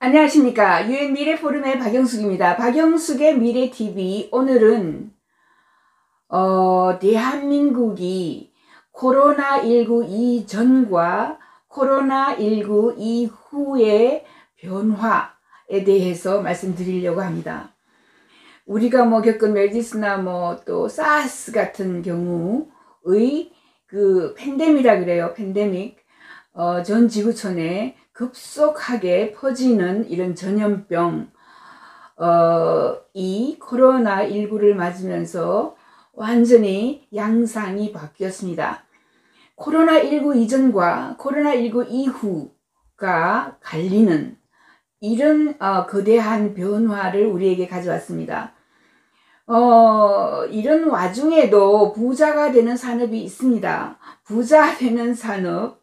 안녕하십니까. 유엔 미래포럼의 박영숙입니다. 박영숙의 미래TV. 오늘은 대한민국이 코로나19 이전과 코로나19 이후의 변화에 대해서 말씀드리려고 합니다. 우리가 겪은 메르스나 또 사스 같은 경우의 그 팬데믹이라 그래요. 팬데믹. 전 지구촌에 급속하게 퍼지는 이런 전염병, 이 코로나19를 맞으면서 완전히 양상이 바뀌었습니다. 코로나19 이전과 코로나19 이후가 갈리는 이런 거대한 변화를 우리에게 가져왔습니다. 이런 와중에도 부자가 되는 산업이 있습니다. 부자 되는 산업.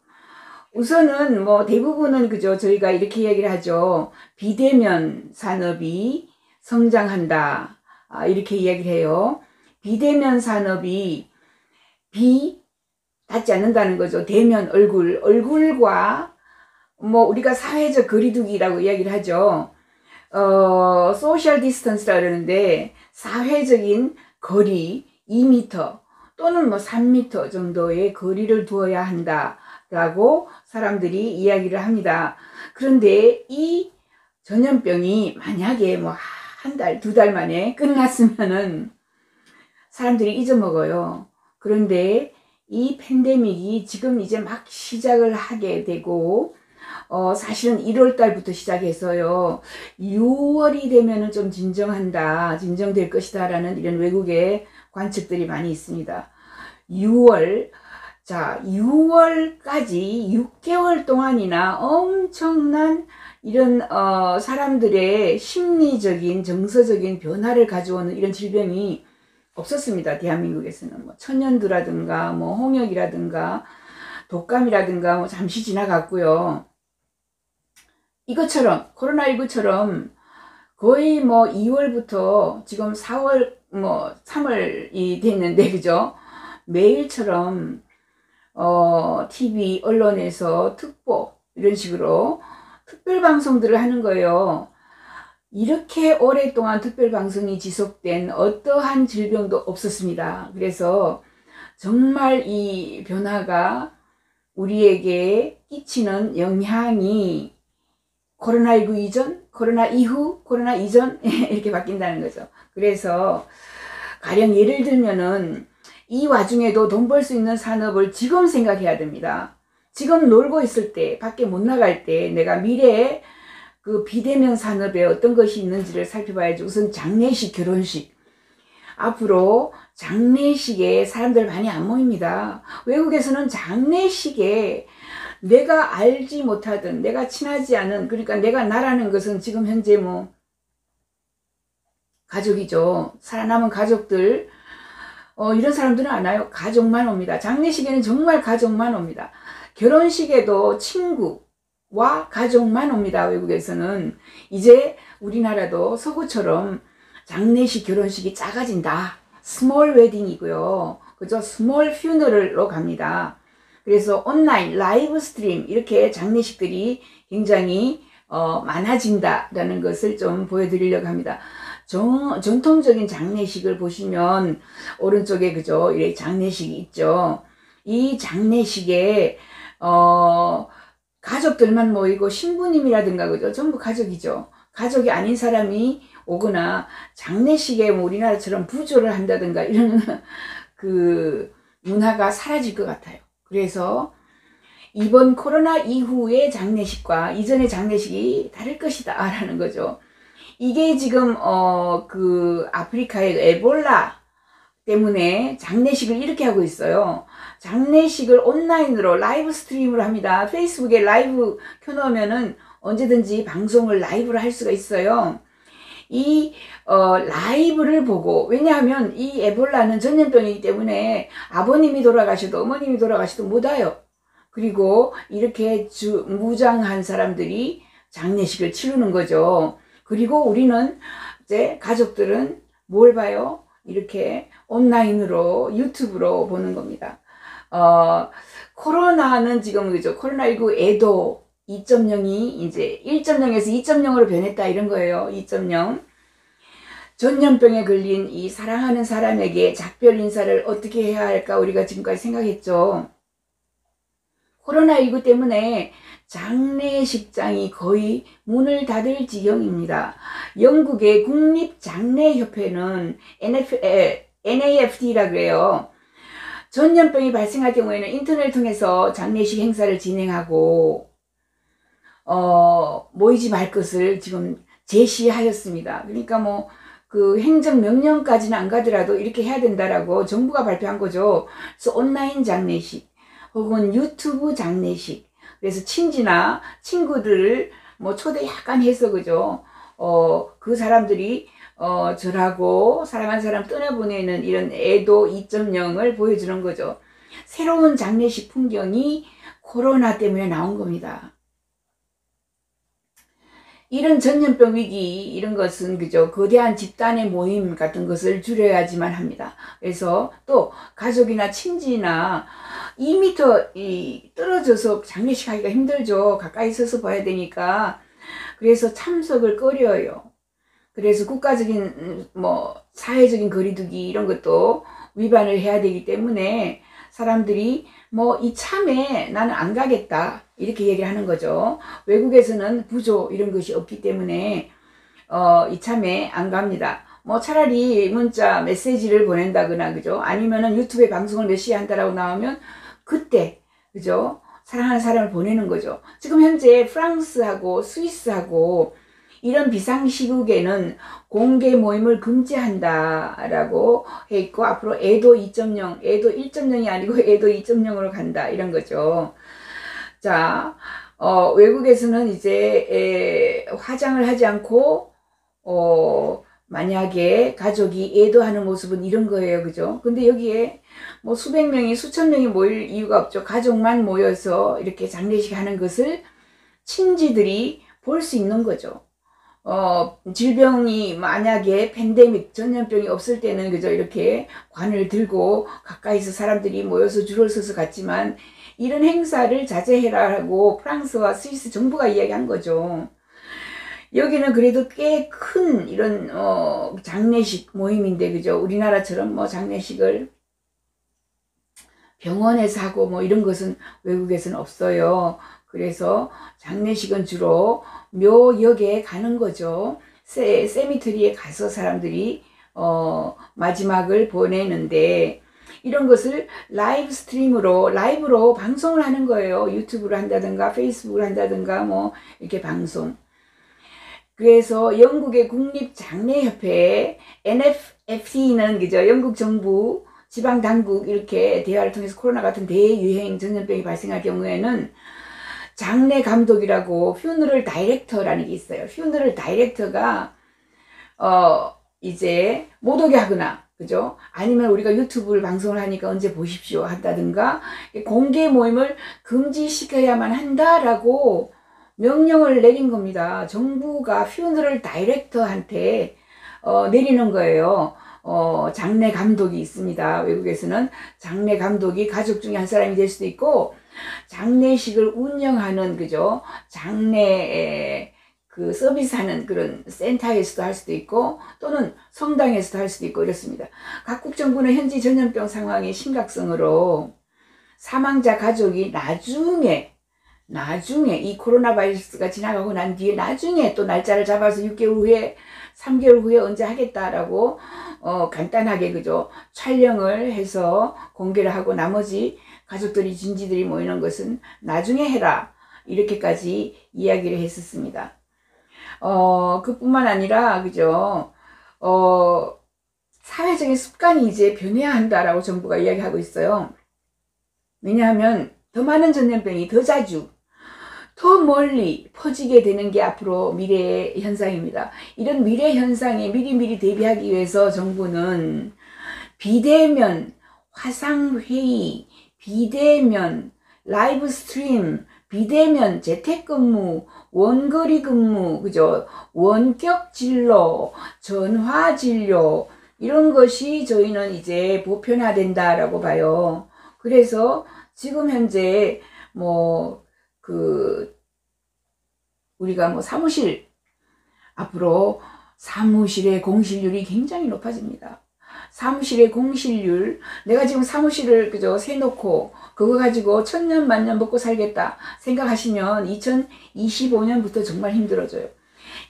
우선은 대부분은 저희가 이렇게 이야기를 하죠. 비대면 산업이 성장한다. 이렇게 이야기를 해요. 비대면 산업이 닿지 않는다는 거죠. 대면 얼굴과 우리가 사회적 거리두기라고 이야기를 하죠. 소셜 디스턴스라 그러는데 사회적인 거리 2m 또는 3m 정도의 거리를 두어야 한다 라고 사람들이 이야기를 합니다. 그런데 이 전염병이 만약에 한 달, 두 달 만에 끝났으면은 사람들이 잊어먹어요. 그런데 이 팬데믹이 지금 이제 막 시작을 하게 되고 사실은 1월 달부터 시작해서요. 6월이 되면은 좀 진정될 것이다 라는 이런 외국의 관측들이 많이 있습니다. 6월, 자, 6월까지 6개월 동안이나 엄청난 이런 사람들의 심리적인 정서적인 변화를 가져오는 이런 질병이 없었습니다. 대한민국에서는 천연두라든가 홍역이라든가 독감이라든가 잠시 지나갔고요. 이것처럼 코로나19처럼 거의 2월부터 지금 4월 3월이 됐는데 그죠? 매일처럼 TV 언론에서 특보 이런 식으로 특별 방송들을 하는 거예요. 이렇게 오랫동안 특별 방송이 지속된 어떠한 질병도 없었습니다. 그래서 정말 이 변화가 우리에게 끼치는 영향이 코로나19 이전, 코로나 이후, 코로나 이전 이렇게 바뀐다는 거죠. 그래서 가령 예를 들면은 이 와중에도 돈 벌 수 있는 산업을 지금 생각해야 됩니다. 지금 놀고 있을 때, 밖에 못 나갈 때 내가 미래에 그 비대면 산업에 어떤 것이 있는지를 살펴봐야지. 우선 장례식, 결혼식. 앞으로 장례식에 사람들 많이 안 모입니다. 외국에서는 장례식에 내가 알지 못하든 내가 친하지 않은, 그러니까 내가 나라는 것은 지금 현재 가족이죠. 살아남은 가족들, 이런 사람들은 안 와요. 가족만 옵니다. 장례식에는 정말 가족만 옵니다. 결혼식에도 친구와 가족만 옵니다. 외국에서는. 이제 우리나라도 서구처럼 장례식, 결혼식이 작아진다. 스몰 웨딩이고요. 그죠? 스몰 퓨너럴로 갑니다. 그래서 온라인, 라이브 스트림 이렇게 장례식들이 굉장히 많아진다라는 것을 좀 보여드리려고 합니다. 전통적인 장례식을 보시면 오른쪽에 그죠? 이렇게 장례식이 있죠. 이 장례식에 가족들만 모이고 신부님이라든가 그죠? 전부 가족이죠. 가족이 아닌 사람이 오거나 장례식에 우리나라처럼 부조를 한다든가 이런 그 문화가 사라질 것 같아요. 그래서 이번 코로나 이후의 장례식과 이전의 장례식이 다를 것이다 라는 거죠. 이게 지금 그 아프리카의 에볼라 때문에 장례식을 이렇게 하고 있어요. 장례식을 온라인으로 라이브 스트림을 합니다. 페이스북에 라이브 켜놓으면은 언제든지 방송을 라이브로 할 수가 있어요. 이 라이브를 보고, 왜냐하면 이 에볼라는 전염병이기 때문에 아버님이 돌아가셔도 어머님이 돌아가셔도 못 와요. 그리고 이렇게 무장한 사람들이 장례식을 치르는 거죠. 그리고 우리는 이제 가족들은 뭘 봐요? 이렇게 온라인으로 유튜브로 보는 겁니다. 코로나는 지금 그죠? 코로나19 애도 2.0이 이제 1.0에서 2.0으로 변했다 이런 거예요. 2.0. 전염병에 걸린 이 사랑하는 사람에게 작별 인사를 어떻게 해야 할까 우리가 지금까지 생각했죠. 코로나19 때문에 장례식장이 거의 문을 닫을 지경입니다. 영국의 국립장례협회는 NAFT라고 해요. 전염병이 발생할 경우에는 인터넷을 통해서 장례식 행사를 진행하고 모이지 말 것을 지금 제시하였습니다. 그러니까 뭐 그 행정명령까지는 안 가더라도 이렇게 해야 된다라고 정부가 발표한 거죠. 그래서 온라인 장례식 혹은 유튜브 장례식, 그래서 친지나 친구들을 뭐 초대 약간 해서 그죠. 그 사람들이 절하고 사랑하는 사람 떠나보내는 이런 애도 2.0을 보여주는 거죠. 새로운 장례식 풍경이 코로나 때문에 나온 겁니다. 이런 전염병 위기 이런 것은 그죠 거대한 집단의 모임 같은 것을 줄여야지만 합니다. 그래서 또 가족이나 친지나 2m 떨어져서 장례식 하기가 힘들죠. 가까이 서서 봐야 되니까. 그래서 참석을 꺼려요. 그래서 국가적인 뭐 사회적인 거리두기 이런 것도 위반을 해야 되기 때문에 사람들이 뭐 이참에 나는 안 가겠다 이렇게 얘기를 하는 거죠. 외국에서는 부조 이런 것이 없기 때문에 이참에 안 갑니다. 뭐 차라리 문자 메시지를 보낸다거나 그죠, 아니면은 유튜브에 방송을 몇 시에 한다라고 나오면 그때 그죠 사랑하는 사람을 보내는 거죠. 지금 현재 프랑스하고 스위스하고 이런 비상시국에는 공개 모임을 금지한다라고 해 있고, 앞으로 애도 2.0, 애도 1.0이 아니고 애도 2.0으로 간다 이런 거죠. 자, 외국에서는 이제 화장을 하지 않고 만약에 가족이 애도하는 모습은 이런 거예요, 그죠? 근데 여기에 뭐 수백 명이 수천 명이 모일 이유가 없죠. 가족만 모여서 이렇게 장례식 하는 것을 친지들이 볼 수 있는 거죠. 질병이 만약에 팬데믹 전염병이 없을 때는 그저 이렇게 관을 들고 가까이서 사람들이 모여서 줄을 서서 갔지만 이런 행사를 자제해라라고 프랑스와 스위스 정부가 이야기한 거죠. 여기는 그래도 꽤 큰 이런 장례식 모임인데 그죠, 우리나라처럼 뭐 장례식을 병원에서 하고 뭐 이런 것은 외국에서는 없어요. 그래서 장례식은 주로 묘역에 가는 거죠. 세미트리에 가서 사람들이 마지막을 보내는데, 이런 것을 라이브 스트림으로 라이브로 방송을 하는 거예요. 유튜브를 한다든가 페이스북을 한다든가 뭐 이렇게 방송. 그래서 영국의 국립장례협회 NFFT는 그죠, 영국 정부 지방 당국 이렇게 대화를 통해서 코로나 같은 대유행 전염병이 발생할 경우에는 장례 감독이라고 퓨너럴 다이렉터라는 게 있어요. 퓨너럴 다이렉터가 이제 못 오게 하거나 그죠, 아니면 우리가 유튜브를 방송을 하니까 언제 보십시오 한다든가 공개 모임을 금지시켜야만 한다라고 명령을 내린 겁니다. 정부가 퓨너럴 다이렉터한테 내리는 거예요. 장례 감독이 있습니다. 외국에서는 장례 감독이 가족 중에 한 사람이 될 수도 있고, 장례식을 운영하는 그죠, 장례 그 서비스하는 그런 센터에서도 할 수도 있고, 또는 성당에서도 할 수도 있고 이렇습니다. 각국 정부는 현지 전염병 상황의 심각성으로 사망자 가족이 나중에 이 코로나 바이러스가 지나가고 난 뒤에 나중에 또 날짜를 잡아서 6개월 후에 3개월 후에 언제 하겠다라고 간단하게 그죠 촬영을 해서 공개를 하고, 나머지 가족들이 친지들이 모이는 것은 나중에 해라 이렇게까지 이야기를 했었습니다. 그뿐만 아니라 그죠 사회적인 습관이 이제 변해야 한다라고 정부가 이야기하고 있어요. 왜냐하면 더 많은 전염병이 더 자주 더 멀리 퍼지게 되는 게 앞으로 미래의 현상입니다. 이런 미래 현상에 미리미리 대비하기 위해서 정부는 비대면 화상회의, 비대면 라이브 스트림, 비대면 재택근무, 원거리 근무, 그죠? 원격 진료, 전화 진료, 이런 것이 저희는 이제 보편화된다라고 봐요. 그래서 지금 현재 뭐 우리가 뭐 사무실, 앞으로 사무실의 공실률이 굉장히 높아집니다. 사무실의 공실률, 내가 지금 사무실을 그저 세놓고 그거 가지고 천년 만년 먹고 살겠다 생각하시면 2025년부터 정말 힘들어져요.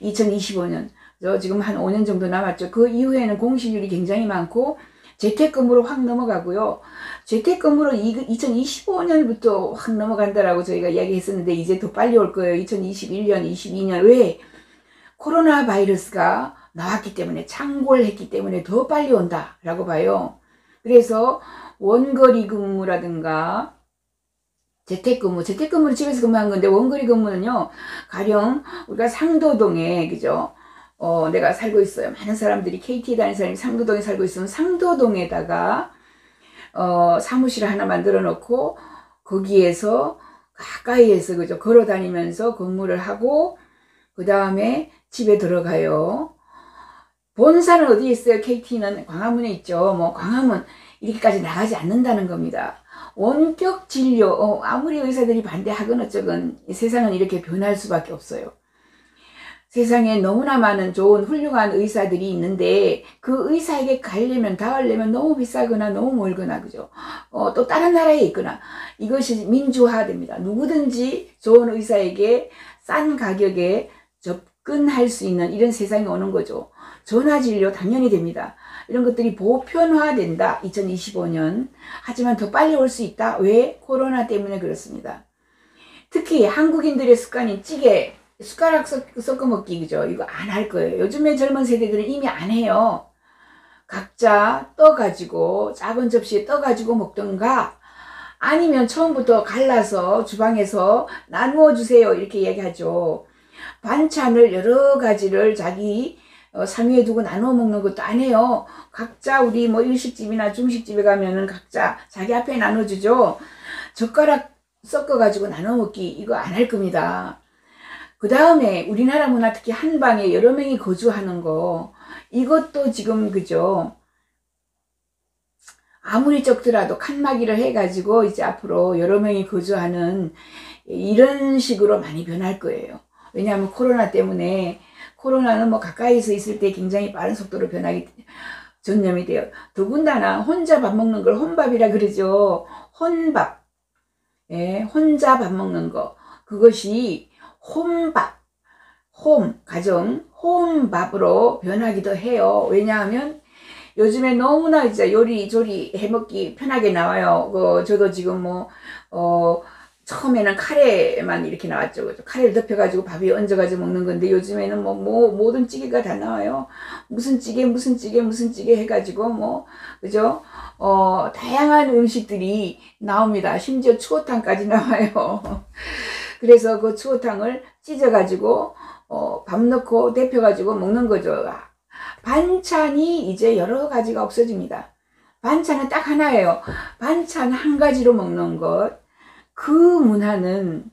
2025년, 저 지금 한 5년 정도 남았죠. 그 이후에는 공실률이 굉장히 많고 재택근무로 확 넘어가고요. 재택근무로 2025년부터 확 넘어간다라고 저희가 이야기했었는데 이제 더 빨리 올 거예요. 2021년, 22년. 왜? 코로나 바이러스가 나왔기 때문에, 창궐했기 때문에 더 빨리 온다라고 봐요. 그래서 원거리 근무라든가 재택근무는 집에서 근무한 건데, 원거리 근무는요, 가령 우리가 상도동에, 그죠? 내가 살고 있어요. 많은 사람들이, KT 다니는 사람이 상도동에 살고 있으면 상도동에다가 사무실을 하나 만들어 놓고 거기에서 가까이에서, 그죠? 걸어 다니면서 근무를 하고 그 다음에 집에 들어가요. 본사는 어디에 있어요? KT는 광화문에 있죠. 뭐 광화문 이렇게까지 나가지 않는다는 겁니다. 원격 진료, 아무리 의사들이 반대하건 어쩌건 세상은 이렇게 변할 수밖에 없어요. 세상에 너무나 많은 좋은 훌륭한 의사들이 있는데 그 의사에게 가려면, 닿으려면 너무 비싸거나 너무 멀거나, 그죠? 또 다른 나라에 있거나, 이것이 민주화됩니다. 누구든지 좋은 의사에게 싼 가격에 접근할 수 있는 이런 세상이 오는 거죠. 전화진료 당연히 됩니다. 이런 것들이 보편화된다. 2025년. 하지만 더 빨리 올 수 있다. 왜? 코로나 때문에 그렇습니다. 특히 한국인들의 습관인 찌개, 숟가락 섞어 먹기, 그죠? 이거 안 할 거예요. 요즘에 젊은 세대들은 이미 안 해요. 각자 떠가지고, 작은 접시에 떠가지고 먹던가, 아니면 처음부터 갈라서 주방에서 나누어 주세요. 이렇게 얘기하죠. 반찬을 여러 가지를 자기 상위에 두고 나눠 먹는 것도 안 해요. 각자 우리 뭐 일식집이나 중식집에 가면은 각자 자기 앞에 나눠주죠. 젓가락 섞어가지고 나눠 먹기, 이거 안 할 겁니다. 그 다음에 우리나라 문화, 특히 한방에 여러 명이 거주하는 거, 이것도 지금, 그죠? 아무리 적더라도 칸막이를 해가지고 이제 앞으로 여러 명이 거주하는 이런 식으로 많이 변할 거예요. 왜냐하면 코로나 때문에, 코로나는 뭐 가까이서 있을 때 굉장히 빠른 속도로 변하기, 전염이 돼요. 더군다나 혼자 밥 먹는 걸 혼밥이라 그러죠. 혼밥. 예, 혼자 밥 먹는 거. 그것이 홈밥, 가정, 홈밥으로 변하기도 해요. 왜냐하면 요즘에 너무나 이제 요리조리 해먹기 편하게 나와요. 저도 지금 처음에는 카레만 이렇게 나왔죠. 카레를 덮여가지고 밥 위에 얹어가지고 먹는 건데 요즘에는 모든 찌개가 다 나와요. 무슨 찌개 해가지고 그죠? 다양한 음식들이 나옵니다. 심지어 추어탕까지 나와요. 그래서 그 추어탕을 찢어가지고 밥 넣고 데펴가지고 먹는 거죠. 반찬이 이제 여러 가지가 없어집니다. 반찬은 딱 하나예요. 반찬 한 가지로 먹는 것. 그 문화는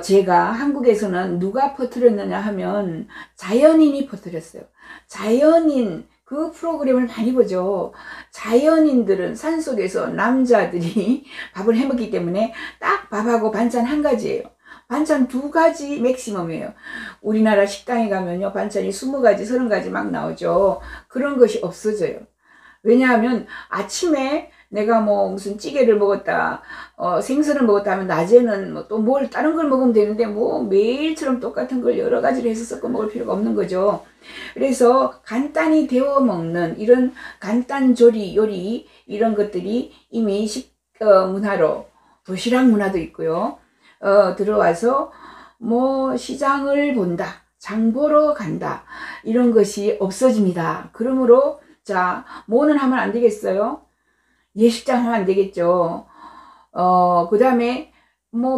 제가 한국에서는 누가 퍼뜨렸느냐 하면 자연인이 퍼뜨렸어요. 자연인, 그 프로그램을 많이 보죠. 자연인들은 산속에서 남자들이 밥을 해먹기 때문에 딱 밥하고 반찬 한 가지예요. 반찬 2가지 맥시멈이에요. 우리나라 식당에 가면요, 반찬이 20가지, 30가지 막 나오죠. 그런 것이 없어져요. 왜냐하면 아침에 내가 무슨 찌개를 먹었다, 생선을 먹었다 하면 낮에는 또 뭘 다른 걸 먹으면 되는데 매일처럼 똑같은 걸 여러 가지를 해서 섞어 먹을 필요가 없는 거죠. 그래서 간단히 데워 먹는 이런 간단 조리, 요리, 이런 것들이 이미 문화로, 도시락 문화도 있고요. 들어와서 시장을 본다, 장 보러 간다, 이런 것이 없어집니다. 그러므로 자, 뭐는 하면 안 되겠어요? 예식장 하면 안 되겠죠. 그 다음에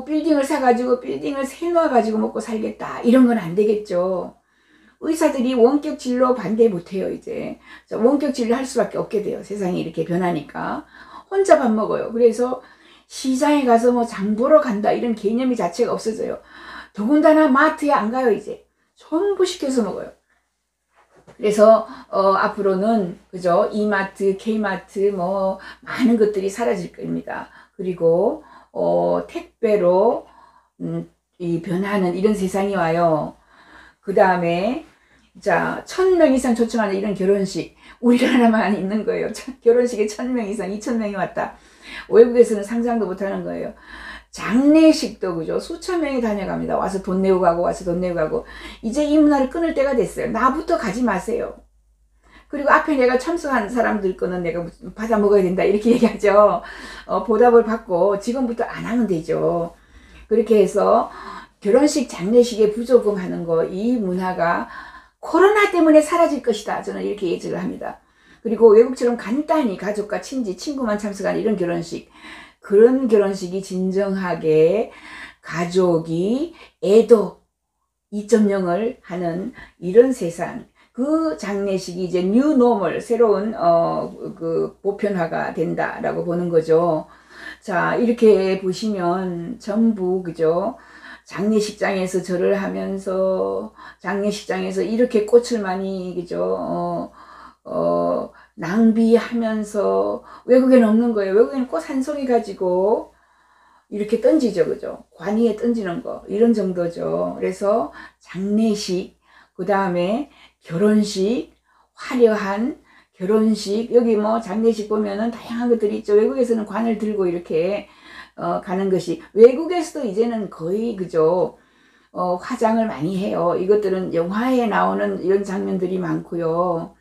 빌딩을 사가지고 빌딩을 세놓아가지고 먹고 살겠다, 이런 건 안 되겠죠. 의사들이 원격 진료 반대 못해요. 이제 원격 진료 할 수밖에 없게 돼요. 세상이 이렇게 변하니까. 혼자 밥 먹어요. 그래서 시장에 가서 장 보러 간다, 이런 개념이 자체가 없어져요. 더군다나 마트에 안 가요. 이제 전부 시켜서 먹어요. 그래서 앞으로는, 그죠, 이마트, K마트 많은 것들이 사라질 겁니다. 그리고 택배로 이 변하는 이런 세상이 와요. 그 다음에 자 1000명 이상 초청하는 이런 결혼식 우리나라만 있는 거예요. 결혼식에 1000명 이상 2000명이 왔다. 외국에서는 상상도 못하는 거예요. 장례식도 그죠. 수천 명이 다녀갑니다. 와서 돈 내고 가고 와서 돈 내고 가고. 이제 이 문화를 끊을 때가 됐어요. 나부터 가지 마세요. 그리고 앞에 내가 참석한 사람들 거는 내가 받아 먹어야 된다 이렇게 얘기하죠. 보답을 받고 지금부터 안 하면 되죠. 그렇게 해서 결혼식 장례식에 부조금 하는 거 이 문화가 코로나 때문에 사라질 것이다. 저는 이렇게 예측을 합니다. 그리고 외국처럼 간단히 가족과 친지, 친구만 참석하는 이런 결혼식, 그런 결혼식이 진정하게 가족이 애도 2.0을 하는 이런 세상, 그 장례식이 이제 뉴 노멀, 새로운 그 보편화가 된다라고 보는 거죠. 자, 이렇게 보시면 전부 그죠? 장례식장에서 절을 하면서 장례식장에서 이렇게 꽃을 많이 그죠? 낭비하면서 외국에는 없는 거예요. 외국에는 꽃 한 송이 가지고 이렇게 던지죠. 그죠? 관 위에 던지는 거 이런 정도죠. 그래서 장례식, 그 다음에 결혼식, 화려한 결혼식, 여기 뭐 장례식 보면은 다양한 것들이 있죠. 외국에서는 관을 들고 이렇게 가는 것이, 외국에서도 이제는 거의 그죠. 화장을 많이 해요. 이것들은 영화에 나오는 이런 장면들이 많고요.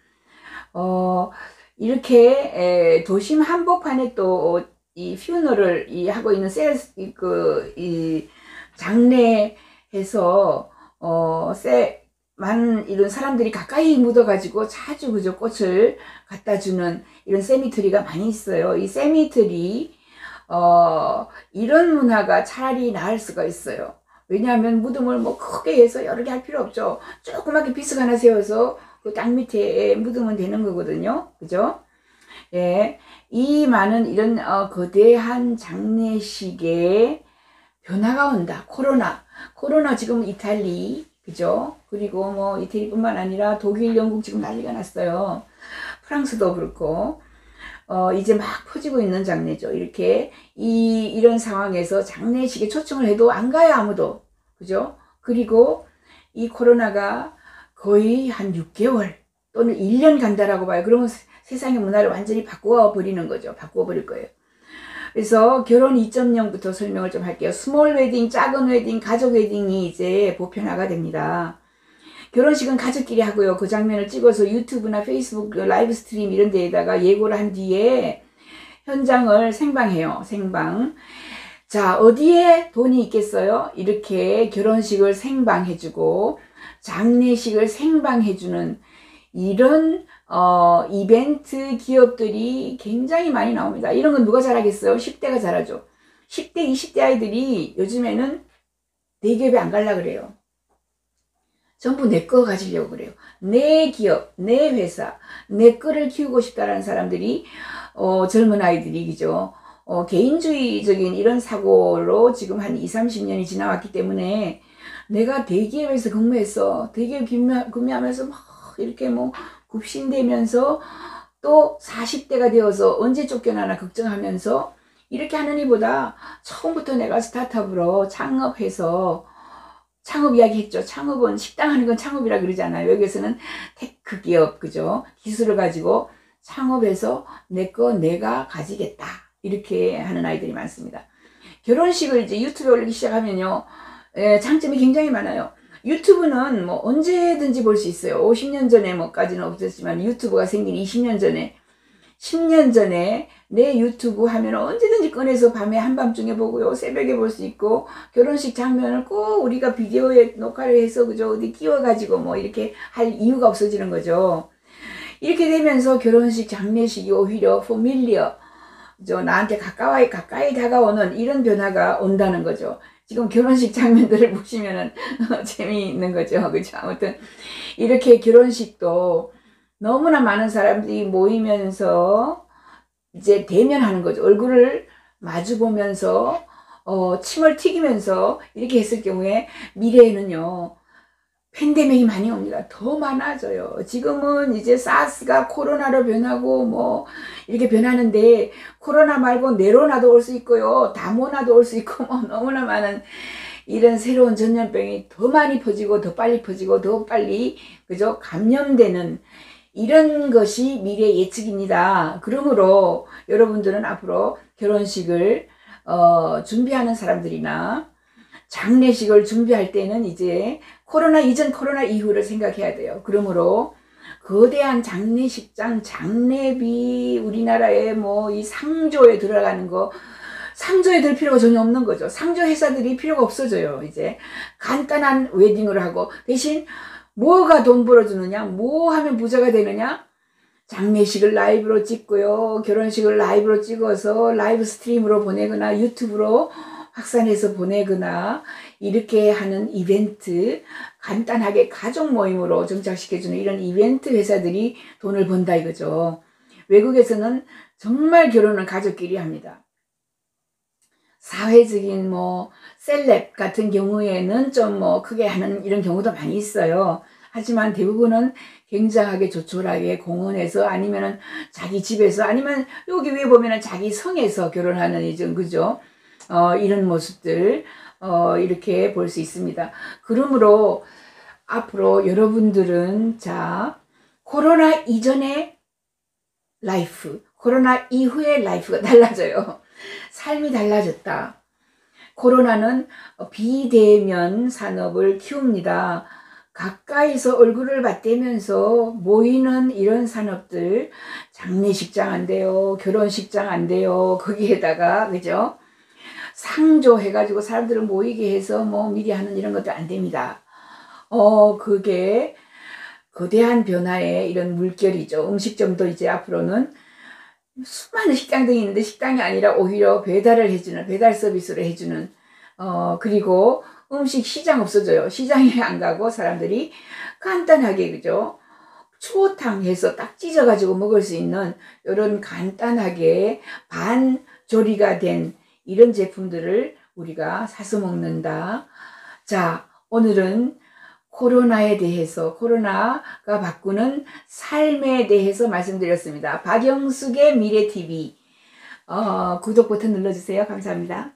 이렇게 도심 한복판에 또 이 퓨너를 하고 있는 이 장례해서 많은 이런 사람들이 가까이 묻어가지고 자주 그저 꽃을 갖다 주는 이런 세미트리가 많이 있어요. 이 세미트리 이런 문화가 차라리 나을 수가 있어요. 왜냐하면 무덤을 뭐 크게 해서 여러 개 할 필요 없죠. 조그맣게 비석 하나 세워서 그 땅 밑에 묻으면 되는 거거든요. 그죠? 예. 이 많은 이런 거대한 장례식에 변화가 온다. 코로나 지금 이탈리, 그죠? 그리고 뭐 이태리뿐만 아니라 독일, 영국 지금 난리가 났어요. 프랑스도 그렇고 이제 막 퍼지고 있는 장례죠. 이렇게 이런 상황에서 장례식에 초청을 해도 안 가요, 아무도. 그죠? 그리고 이 코로나가 거의 한 6개월 또는 1년 간다라고 봐요. 그러면 세상의 문화를 완전히 바꾸어 버리는 거죠. 바꾸어 버릴 거예요. 그래서 결혼 2.0부터 설명을 좀 할게요. 스몰 웨딩, 작은 웨딩, 가족 웨딩이 이제 보편화가 됩니다. 결혼식은 가족끼리 하고요. 그 장면을 찍어서 유튜브나 페이스북 라이브 스트림 이런 데에다가 예고를 한 뒤에 현장을 생방해요. 생방. 자, 어디에 돈이 있겠어요? 이렇게 결혼식을 생방해주고 장례식을 생방해주는 이런 이벤트 기업들이 굉장히 많이 나옵니다. 이런 건 누가 잘하겠어요? 10대가 잘하죠. 10대, 20대 아이들이 요즘에는 대기업에 안 가려고 그래요. 전부 내 거 가지려고 그래요. 내 기업, 내 회사, 내 거를 키우고 싶다라는 사람들이 젊은 아이들이 그죠. 개인주의적인 이런 사고로 지금 한 20, 30년이 지나왔기 때문에 내가 대기업에서 근무했어. 대기업 근무하면서 막 이렇게 뭐 굽신대면서 또 40대가 되어서 언제 쫓겨나나 걱정하면서 이렇게 하는 이보다 처음부터 내가 스타트업으로 창업해서 창업 이야기 했죠. 창업은 식당 하는 건 창업이라 그러잖아요. 여기서는 테크 기업 그죠. 기술을 가지고 창업해서 내 거 내가 가지겠다. 이렇게 하는 아이들이 많습니다. 결혼식을 이제 유튜브에 올리기 시작하면요. 장점이 굉장히 많아요. 유튜브는 뭐 언제든지 볼 수 있어요. 50년 전에 뭐까지는 없었지만 유튜브가 생긴 20년 전에 10년 전에 내 유튜브 하면 언제든지 꺼내서 밤에 한밤중에 보고요. 새벽에 볼 수 있고 결혼식 장면을 꼭 우리가 비디오에 녹화를 해서 그죠. 어디 끼워가지고 뭐 이렇게 할 이유가 없어지는 거죠. 이렇게 되면서 결혼식 장례식이 오히려 포밀리어 나한테 가까이 다가오는 이런 변화가 온다는 거죠. 지금 결혼식 장면들을 보시면은 재미있는 거죠. 그죠? 아무튼 이렇게 결혼식도 너무나 많은 사람들이 모이면서 이제 대면하는 거죠. 얼굴을 마주 보면서 침을 튀기면서 이렇게 했을 경우에 미래에는요. 팬데믹이 많이 옵니다. 더 많아져요. 지금은 이제 사스가 코로나로 변하고 뭐 이렇게 변하는데 코로나 말고 네로나도 올 수 있고요. 다모나도 올 수 있고 뭐 너무나 많은 이런 새로운 전염병이 더 많이 퍼지고 더 빨리 퍼지고 더 빨리 그죠? 감염되는 이런 것이 미래 예측입니다. 그러므로 여러분들은 앞으로 결혼식을 준비하는 사람들이나 장례식을 준비할 때는 이제 코로나 이전 코로나 이후를 생각해야 돼요. 그러므로 거대한 장례식장, 장례비, 우리나라에 뭐 이 상조에 들어가는 거, 상조에 들 필요가 전혀 없는 거죠. 상조 회사들이 필요가 없어져요. 이제 간단한 웨딩을 하고 대신 뭐가 돈 벌어주느냐, 뭐 하면 부자가 되느냐, 장례식을 라이브로 찍고요, 결혼식을 라이브로 찍어서 라이브 스트림으로 보내거나 유튜브로 확산해서 보내거나 이렇게 하는 이벤트, 간단하게 가족 모임으로 정착시켜주는 이런 이벤트 회사들이 돈을 번다 이거죠. 외국에서는 정말 결혼을 가족끼리 합니다. 사회적인 뭐 셀럽 같은 경우에는 좀 뭐 크게 하는 이런 경우도 많이 있어요. 하지만 대부분은 굉장하게 조촐하게 공원에서 아니면은 자기 집에서 아니면 여기 위에 보면은 자기 성에서 결혼하는 이좀 그죠? 이런 모습들 이렇게 볼 수 있습니다. 그러므로 앞으로 여러분들은 자 코로나 이전의 라이프, 코로나 이후의 라이프가 달라져요. 삶이 달라졌다. 코로나는 비대면 산업을 키웁니다. 가까이서 얼굴을 맞대면서 모이는 이런 산업들, 장례식장 안 돼요, 결혼식장 안 돼요, 거기에다가 그죠? 상조 해가지고 사람들을 모이게 해서 뭐 미리 하는 이런 것도 안 됩니다. 그게 거대한 변화의 이런 물결이죠. 음식점도 이제 앞으로는 수많은 식당들이 있는데 식당이 아니라 오히려 배달을 해주는, 배달 서비스를 해주는, 그리고 음식 시장 없어져요. 시장에 안 가고 사람들이 간단하게, 그죠? 추어탕 해서 딱 찢어가지고 먹을 수 있는 이런 간단하게 반조리가 된 이런 제품들을 우리가 사서 먹는다. 자, 오늘은 코로나에 대해서, 코로나가 바꾸는 삶에 대해서 말씀드렸습니다. 박영숙의 미래TV 구독 버튼 눌러주세요. 감사합니다.